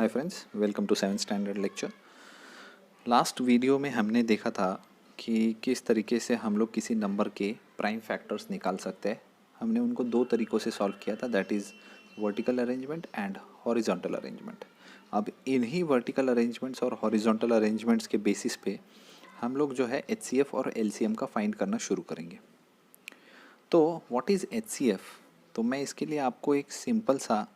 Hi friends, welcome to 7th standard lecture. Last video में हमने देखा था कि किस तरीके से हम लोग किसी नंबर के प्राइम फैक्टर्स निकाल सकते हैं। हमने उनको दो तरीक़ों से सॉल्व किया था, that is vertical arrangement and horizontal arrangement. अब इन्हीं वर्टिकल अरेंजमेंट्स और हॉरिजॉन्टल अरेंजमेंट्स के बेसिस पे हम लोग जो है HCF और LCM का फाइंड करना शुरू करेंगे। तो व्हाट इज़ HCF? तो मैं इसके लिए आपको एक सिंपल सा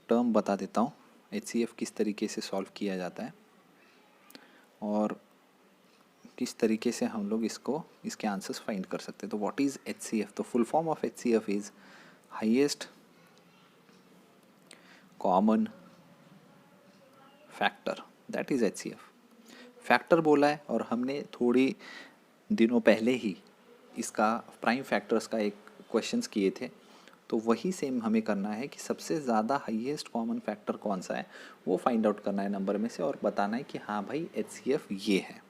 टर्म बता देता हूँ, HCF किस तरीके से सॉल्व किया जाता है और किस तरीके से हम लोग इसके आंसर्स फाइंड कर सकते हैं। तो व्हाट इज़ HCF? तो full form of HCF is highest common factor, that is HCF। Factor बोला है और हमने थोड़ी दिनों पहले ही इसका प्राइम फैक्टर्स का एक क्वेश्चंस किए थे, तो वही सेम हमें करना है कि सबसे ज़्यादा हाईएस्ट कॉमन फैक्टर कौन सा है वो फाइंड आउट करना है नंबर में से और बताना है कि हाँ भाई HCF ये है।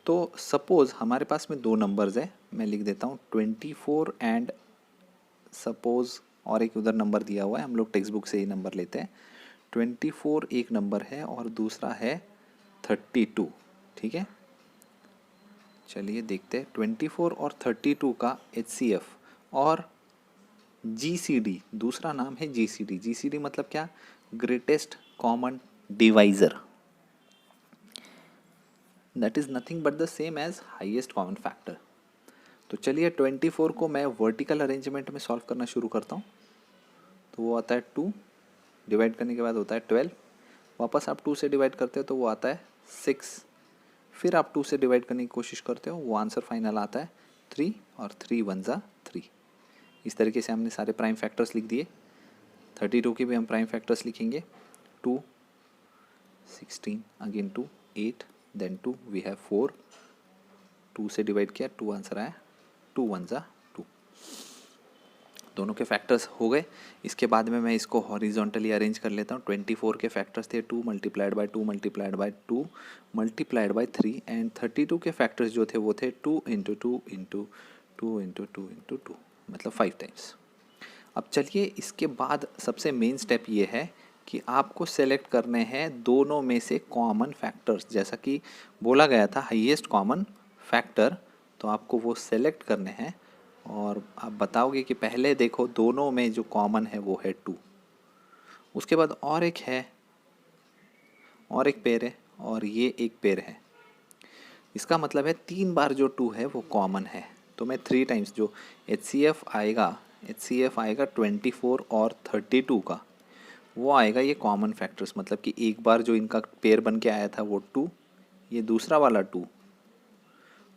तो सपोज़ हमारे पास में दो नंबर्स है, मैं लिख देता हूँ 24 एंड सपोज़ और एक उधर नंबर दिया हुआ है, हम लोग टेक्स्ट बुक से ही नंबर लेते हैं। 24 एक नंबर है और दूसरा है 32, ठीक है। चलिए देखते हैं 24 और 32 का HCF और GCD, दूसरा नाम है GCD। GCD मतलब क्या? Greatest common divisor, that is nothing but the same as highest common factor. तो चलिए 24 को मैं वर्टिकल अरेंजमेंट में सॉल्व करना शुरू करता हूँ। तो वो आता है 2, डिवाइड करने के बाद होता है 12, वापस आप 2 से डिवाइड करते हो तो वो आता है 6, फिर आप 2 से डिवाइड करने की कोशिश करते हो, वो आंसर फाइनल आता है 3 और 3 1 जा 3। इस तरीके से हमने सारे प्राइम फैक्टर्स लिख दिए। 32 के भी हम प्राइम फैक्टर्स लिखेंगे, 2 16 अगेन 2 8 देन 2 वी हैव 4, 2 से डिवाइड किया 2 आंसर आया 2 1 जा 2। दोनों के फैक्टर्स हो गए। इसके बाद में मैं इसको हॉरिजॉन्टली अरेंज कर लेता हूँ। 24 के फैक्टर्स थे 2 multiplied bye 2 multiplied bye 2 multiplied by 3 and 32 के फैक्टर्स जो थे वो थे 2 इंटू 2 इंटू 2 इंटू 2 इंटू 2, मतलब 5 टाइम्स। अब चलिए इसके बाद सबसे मेन स्टेप ये है कि आपको सेलेक्ट करने हैं दोनों में से कॉमन फैक्टर्स। जैसा कि बोला गया था हाईएस्ट कॉमन फैक्टर, तो आपको वो सेलेक्ट करने हैं और आप बताओगे कि पहले देखो दोनों में जो कॉमन है वो है 2, उसके बाद और एक है और एक पेयर है और ये एक पेयर है। इसका मतलब है 3 बार जो 2 है वो कॉमन है। तो मैं 3 टाइम्स जो HCF आएगा 24 और 32 का, वो आएगा ये कॉमन फैक्टर्स, मतलब कि एक बार जो इनका पेयर बन के आया था वो 2, ये दूसरा वाला 2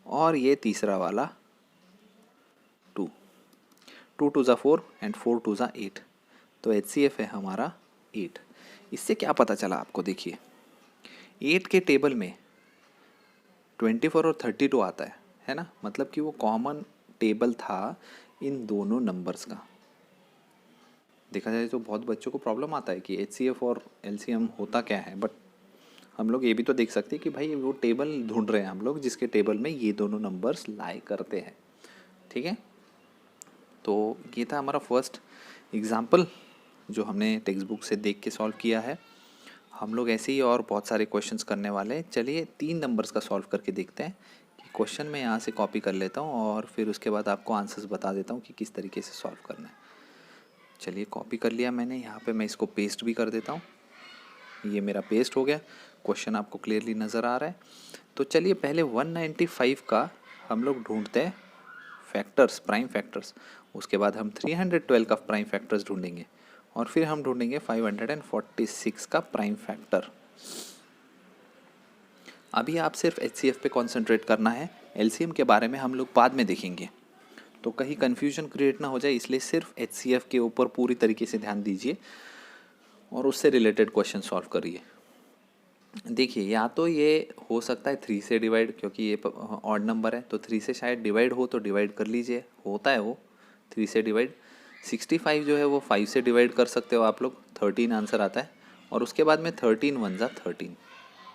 और ये तीसरा वाला 2। 2 2 जा 4 एंड 4 2 जा 8, तो HCF है हमारा 8। इससे क्या पता चला आपको? देखिए 8 के टेबल में 24 और 32 आता है ना, मतलब कि वो कॉमन टेबल था इन दोनों नंबर्स का। देखा जाए तो बहुत बच्चों को प्रॉब्लम आता है कि HCF और LCM होता क्या है, बट हम लोग ये भी तो देख सकते हैं कि भाई वो टेबल ढूंढ रहे हैं हम लोग जिसके टेबल में ये दोनों नंबर्स लाई करते हैं, ठीक है। तो ये था हमारा फर्स्ट एग्जाम्पल जो हमने टेक्स्ट बुक से देख के सॉल्व किया है। हम लोग ऐसे ही और बहुत सारे क्वेश्चंस करने वाले हैं। चलिए 3 नंबर्स का सॉल्व करके देखते हैं कि क्वेश्चन मैं यहाँ से कॉपी कर लेता हूँ और फिर उसके बाद आपको आंसर्स बता देता हूँ कि किस तरीके से सॉल्व करना है। चलिए कॉपी कर लिया मैंने, यहाँ पे मैं इसको पेस्ट भी कर देता हूँ। ये मेरा पेस्ट हो गया, क्वेश्चन आपको क्लियरली नज़र आ रहा है। तो चलिए पहले 195 का हम लोग ढूंढते हैं फैक्टर्स, प्राइम फैक्टर्स। उसके बाद हम 312 का प्राइम फैक्टर्स ढूंढेंगे और फिर हम ढूंढेंगे 546 का प्राइम फैक्टर। अभी आप सिर्फ HCF पे कॉन्सेंट्रेट करना है, LCM के बारे में हम लोग बाद में देखेंगे, तो कहीं कन्फ्यूजन क्रिएट ना हो जाए, इसलिए सिर्फ HCF के ऊपर पूरी तरीके से ध्यान दीजिए और उससे रिलेटेड क्वेश्चन सॉल्व करिए। देखिए या तो ये हो सकता है 3 से डिवाइड, क्योंकि ये ऑड नंबर है तो 3 से शायद डिवाइड हो, तो डिवाइड कर लीजिए, होता है वो 3 से डिवाइड। 65 जो है वो 5 से डिवाइड कर सकते हो आप लोग, 13 आंसर आता है। और उसके बाद में 13 1 जा 13।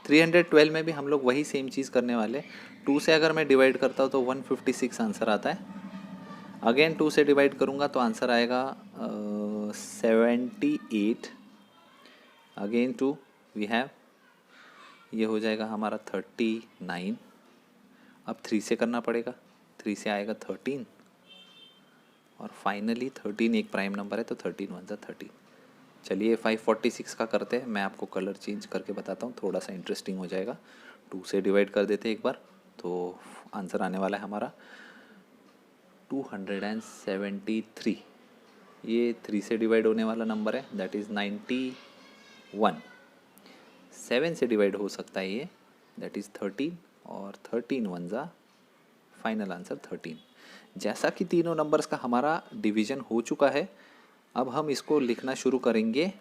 312 में भी हम लोग वही सेम चीज़ करने वाले। 2 से अगर मैं डिवाइड करता हूँ तो 156 आंसर आता है। अगेन 2 से डिवाइड करूँगा तो आंसर आएगा 78। अगेन 2 वी हैव, ये हो जाएगा हमारा 39। अब 3 से करना पड़ेगा, 3 से आएगा 13 और फाइनली 13 एक प्राइम नंबर है तो 13 वन ज़ा 13। चलिए 546 का करते हैं, मैं आपको कलर चेंज करके बताता हूँ, थोड़ा सा इंटरेस्टिंग हो जाएगा। 2 से डिवाइड कर देते हैं एक बार, तो आंसर आने वाला है हमारा 273। ये 3 से डिवाइड होने वाला नंबर है, दैट इज़ 91। 7 से डिवाइड हो सकता है ये, दैट इज़ 13 और 13 वन ज़ा फाइनल आंसर 13। जैसा कि तीनों नंबर्स का हमारा डिवीजन हो चुका है, अब हम इसको लिखना शुरू करेंगे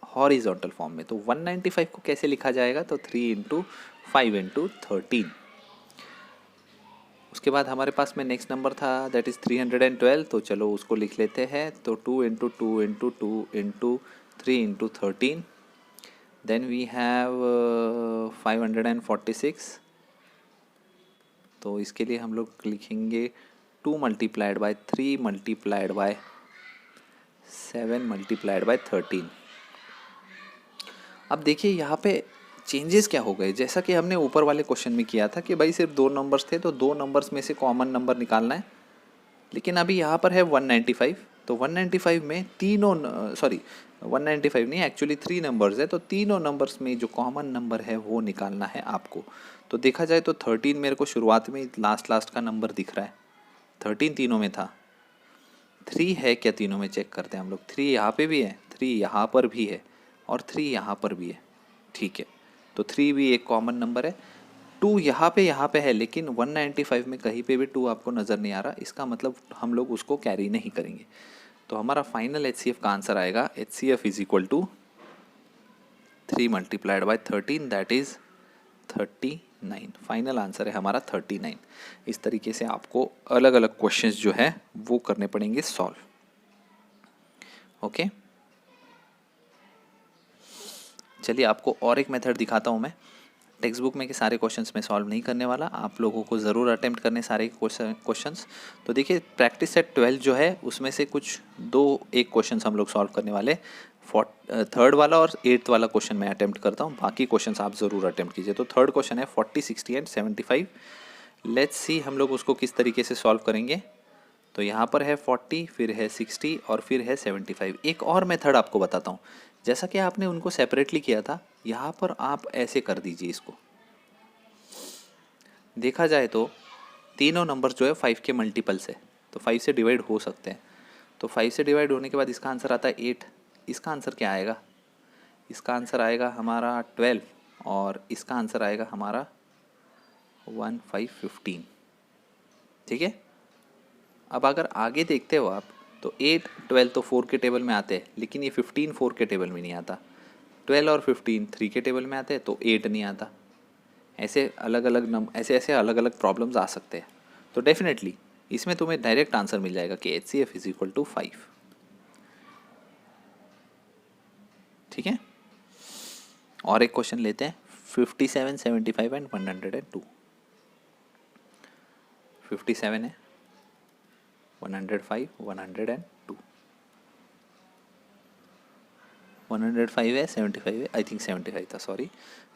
हॉरिजॉन्टल फॉर्म में। तो 195 को कैसे लिखा जाएगा, तो 3 इंटू 5 इंटू 13। उसके बाद हमारे पास में नेक्स्ट नंबर था दैट इज़ 312, तो चलो उसको लिख लेते हैं। तो 2 into 2 into 2 into 3 into 13। Then we have 546, तो इसके लिए हम लोग लिखेंगे 2 multiplied by 3 multiplied by 7 multiplied by 13। अब देखिए यहाँ पे चेंजेस क्या हो गए, जैसा कि हमने ऊपर वाले क्वेश्चन में किया था कि भाई सिर्फ 2 नंबर्स थे तो 2 नंबर्स में से कॉमन नंबर निकालना है, लेकिन अभी यहाँ पर है 195। तो 195 में तीनों 195 नहीं, एक्चुअली 3 नंबर्स है, तो तीनों नंबर्स में जो कॉमन नंबर है वो निकालना है आपको। तो देखा जाए तो 13 मेरे को शुरुआत में लास्ट का नंबर दिख रहा है, 13 तीनों में था। 3 है क्या तीनों में, चेक करते हैं हम लोग। 3 यहाँ पे भी है, 3 यहाँ पर भी है और 3 यहाँ पर भी है, ठीक है। तो 3 भी एक कॉमन नंबर है। 2 यहाँ पे है, लेकिन 195 में कहीं पे भी 2 आपको नज़र नहीं आ रहा, इसका मतलब हम लोग उसको कैरी नहीं करेंगे। तो हमारा फाइनल HCF का आंसर आएगा HCF is equal to 3 multiplied by 13, that is 39। Final answer है हमारा 39। इस तरीके से आपको अलग अलग क्वेश्चंस जो है वो करने पड़ेंगे सॉल्व। ओके, चलिए आपको और एक मेथड दिखाता हूँ मैं। टेक्स्ट बुक में के सारे क्वेश्चंस मैं सॉल्व नहीं करने वाला, आप लोगों को ज़रूर अटेम्प्ट करने सारे क्वेश्चंस। तो देखिए प्रैक्टिस सेट 12 जो है उसमें से कुछ 2-1 क्वेश्चंस हम लोग सॉल्व करने वाले। 3rd वाला और 8th वाला क्वेश्चन मैं अटेम्प्ट करता हूँ, बाकी क्वेश्चंस आप ज़रूर अटेम्प्ट कीजिए। तो 3rd क्वेश्चन है 40, 60 एंड 75। लेट्स सी हम लोग उसको किस तरीके से सॉल्व करेंगे। तो यहाँ पर है 40, फिर है 60 और फिर है 75। एक और मेथड आपको बताता हूँ, जैसा कि आपने उनको सेपरेटली किया था, यहाँ पर आप ऐसे कर दीजिए इसको। देखा जाए तो तीनों नंबर जो है 5 के मल्टीपल्स है, तो 5 से डिवाइड हो सकते हैं। तो 5 से डिवाइड होने के बाद इसका आंसर आता है 8। इसका आंसर क्या आएगा, इसका आंसर आएगा हमारा 12 और इसका आंसर आएगा हमारा 1515। ठीक है। अब अगर आगे देखते हो आप तो 8, 12 तो 4 के टेबल में आते हैं, लेकिन ये 15 4 के टेबल में नहीं आता। 12 और 15 3 के टेबल में आते हैं, तो 8 नहीं आता। ऐसे अलग अलग प्रॉब्लम्स आ सकते हैं। तो डेफिनेटली इसमें तुम्हें डायरेक्ट आंसर मिल जाएगा कि HCF इज इक्वल टू 5। ठीक है, और एक क्वेश्चन लेते हैं 57, 75 एंड 102। 57 है, 105, 102। 105 है, 75 है, आई थिंक 75 था, सॉरी।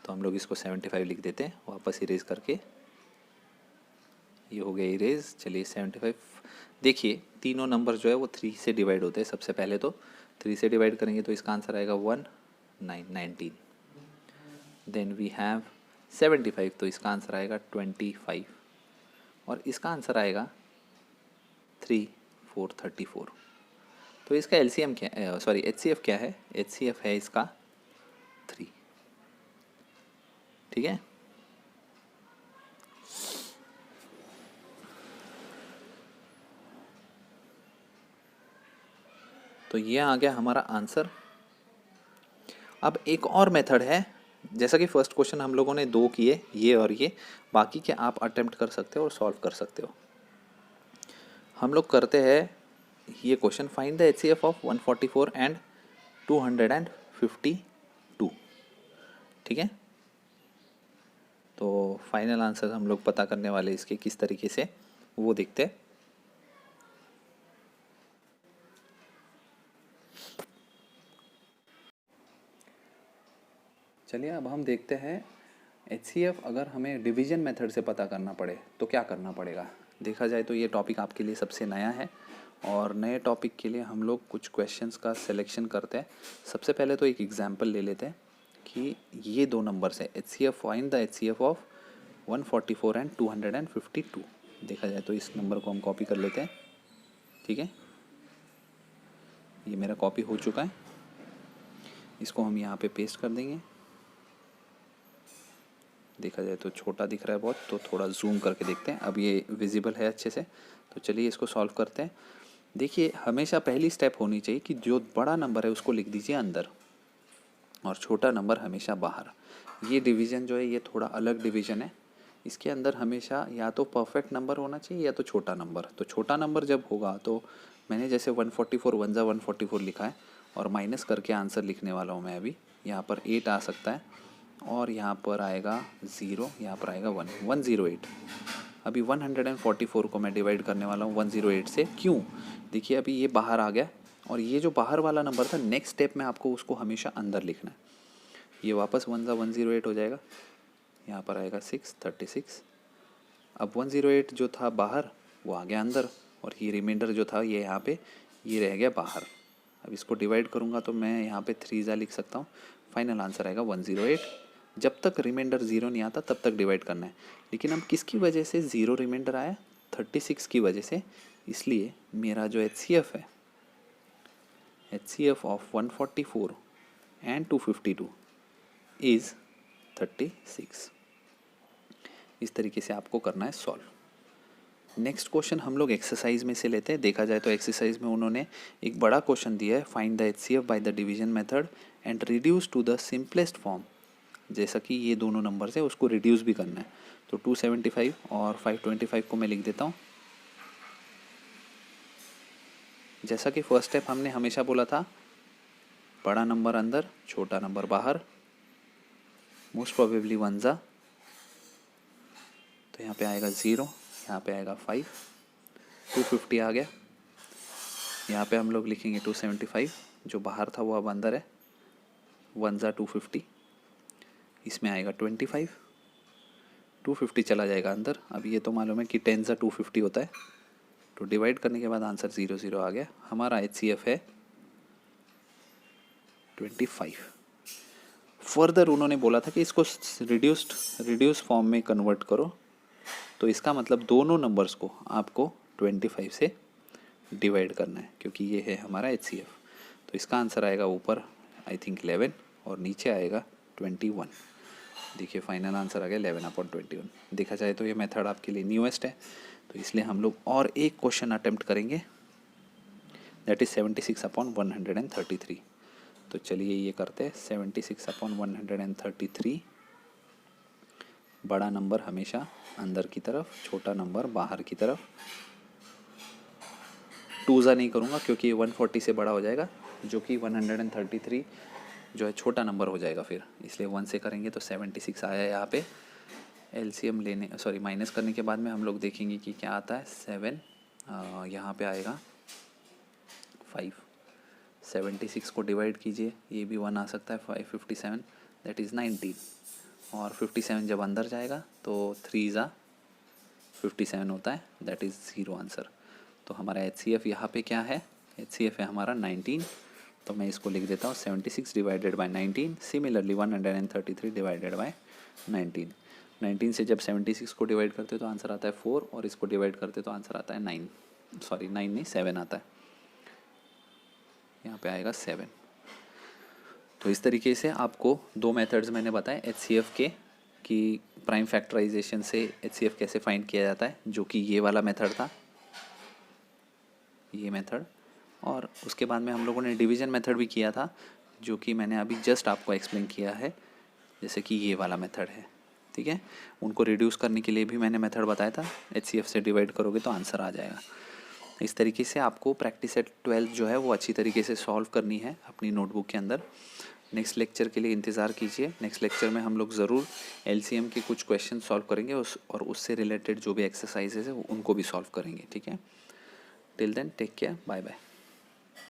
तो हम लोग इसको 75 लिख देते हैं, वापस इरेज करके। ये हो गया इरेज। चलिए 75। देखिए तीनों नंबर जो है वो 3 से डिवाइड होते हैं। सबसे पहले तो 3 से डिवाइड करेंगे तो इसका आंसर आएगा 19। देन वी हैव 75, तो इसका आंसर आएगा 25 और इसका आंसर आएगा 3 4 34। तो इसका LCM क्या, सॉरी HCF क्या है, HCF है इसका 3। ठीक है। तो ये आ गया हमारा आंसर। अब एक और मेथड है, जैसा कि फर्स्ट क्वेश्चन हम लोगों ने 2 किए, ये और ये, बाकी के आप अटेम्प्ट कर सकते हो और सॉल्व कर सकते हो। हम लोग करते हैं ये question, find the HCF of 144 and 252। ठीक है। तो फाइनल आंसर हम लोग पता करने वाले इसके किस तरीके से, वो देखते हैं। चलिए अब हम देखते हैं HCF अगर हमें डिवीजन मेथड से पता करना पड़े तो क्या करना पड़ेगा। देखा जाए तो ये टॉपिक आपके लिए सबसे नया है और नए टॉपिक के लिए हम लोग कुछ क्वेश्चंस का सिलेक्शन करते हैं। सबसे पहले तो एक एग्जांपल ले लेते हैं कि ये दो नंबर्स है HCF, find the HCF of 144 and 252। देखा जाए तो इस नंबर को हम कॉपी कर लेते हैं। ठीक है, ये मेरा कॉपी हो चुका है, इसको हम यहाँ पे पेस्ट कर देंगे। देखा जाए तो छोटा दिख रहा है बहुत, तो थोड़ा जूम करके देखते हैं। अब ये विजिबल है अच्छे से, तो चलिए इसको सॉल्व करते हैं। देखिए हमेशा पहली स्टेप होनी चाहिए कि जो बड़ा नंबर है उसको लिख दीजिए अंदर और छोटा नंबर हमेशा बाहर। ये डिवीज़न जो है ये थोड़ा अलग डिवीज़न है। इसके अंदर हमेशा या तो परफेक्ट नंबर होना चाहिए या तो छोटा नंबर। तो छोटा नंबर जब होगा तो मैंने जैसे 144 1 जा 144 लिखा है और माइनस करके आंसर लिखने वाला हूँ मैं अभी। यहाँ पर 8 आ सकता है और यहाँ पर आएगा 0, यहाँ पर आएगा 1, 108। अभी 144 को मैं डिवाइड करने वाला हूँ 108 से। क्यों? देखिए अभी ये बाहर आ गया और ये जो बाहर वाला नंबर था नेक्स्ट स्टेप में आपको उसको हमेशा अंदर लिखना है। ये वापस 1 जा 108 हो जाएगा, यहाँ पर आएगा 636। अब 108 जो था बाहर वो आ गया अंदर और ये रिमाइंडर जो था ये यहाँ पे ये रह गया बाहर। अब इसको डिवाइड करूँगा तो मैं यहाँ पे 3 जा लिख सकता हूँ। फाइनल आंसर आएगा 108। जब तक रिमाइंडर 0 नहीं आता तब तक डिवाइड करना है। लेकिन अब किसकी वजह से 0 रिमाइंडर आया? 36 की वजह से। इसलिए मेरा जो HCF है, HCF ऑफ 144 एंड 252 इज़ 36। इस तरीके से आपको करना है सॉल्व। नेक्स्ट क्वेश्चन हम लोग एक्सरसाइज में से लेते हैं। देखा जाए तो एक्सरसाइज में उन्होंने एक बड़ा क्वेश्चन दिया है, find the HCF by the division method and reduce to the simplest form. जैसा कि ये दोनों नंबर्स है उसको रिड्यूस भी करना है। तो 275 और 525 को मैं लिख देता हूँ। जैसा कि फर्स्ट स्टेप हमने हमेशा बोला था, बड़ा नंबर अंदर छोटा नंबर बाहर, मोस्ट प्रोबेबली 1 जा, तो यहाँ पे आएगा 0, यहाँ पे आएगा 5, 250 आ गया। यहाँ पे हम लोग लिखेंगे 275, जो बाहर था वो अब अंदर है, 1 जा 250, इसमें आएगा 25, 250 चला जाएगा अंदर। अब ये तो मालूम है कि 10 जा 250 होता है, तो डिवाइड करने के बाद आंसर 0 0 आ गया। हमारा HCF है 25। फर्दर उन्होंने बोला था कि इसको रिड्यूस फॉर्म में कन्वर्ट करो, तो इसका मतलब दोनों नंबर्स को आपको 25 से डिवाइड करना है, क्योंकि ये है हमारा HCF। तो इसका आंसर आएगा ऊपर आई थिंक 11 और नीचे आएगा 21। देखिए फाइनल आंसर आ गया 11/21। देखा जाए तो ये मेथड आपके लिए न्यूएस्ट है, तो इसलिए हम लोग और एक क्वेश्चन अटेम्प्ट करेंगे, दैट इज़ 76/133। तो चलिए ये करते हैं। 76/133। बड़ा नंबर हमेशा अंदर की तरफ, छोटा नंबर बाहर की तरफ। 2 जा नहीं करूँगा क्योंकि ये 140 से बड़ा हो जाएगा, जो कि 133 जो है छोटा नंबर हो जाएगा फिर, इसलिए 1 से करेंगे तो 76 आया यहाँ पे। LCM माइनस करने के बाद में हम लोग देखेंगे कि क्या आता है। 7 यहाँ पे आएगा 5। 76 को डिवाइड कीजिए, ये भी 1 आ सकता है, 557 दैट इज़ 19। और 57 जब अंदर जाएगा तो 3 जा 57 होता है, दैट इज़ 0 आंसर। तो हमारा HCF यहाँ पे क्या है? HCF है हमारा 19। तो मैं इसको लिख देता हूँ 76 divided by 19। Similarly 133 divided by 19। 19 से जब 76 को डिवाइड करते तो आंसर आता है 4 और इसको डिवाइड करते तो आंसर आता है 9 नहीं 7 आता है, यहाँ पे आएगा 7। तो इस तरीके से आपको दो मेथड्स मैंने बताए HCF के, कि प्राइम फैक्टराइजेशन से HCF कैसे फाइंड किया जाता है, जो कि ये वाला मेथड था, ये मेथड। और उसके बाद में हम लोगों ने डिवीज़न मेथड भी किया था, जो कि मैंने अभी जस्ट आपको एक्सप्लेन किया है, जैसे कि ये वाला मेथड है। ठीक है, उनको रिड्यूस करने के लिए भी मैंने मेथड बताया था। HCF से डिवाइड करोगे तो आंसर आ जाएगा। इस तरीके से आपको प्रैक्टिस एट 12 जो है वो अच्छी तरीके से सॉल्व करनी है अपनी नोटबुक के अंदर। नेक्स्ट लेक्चर के लिए इंतज़ार कीजिए। नेक्स्ट लेक्चर में हम लोग ज़रूर LCM के कुछ क्वेश्चन सॉल्व करेंगे और उससे रिलेटेड जो भी एक्सरसाइजेज है उनको भी सॉल्व करेंगे। ठीक है, till then take care, bye bye.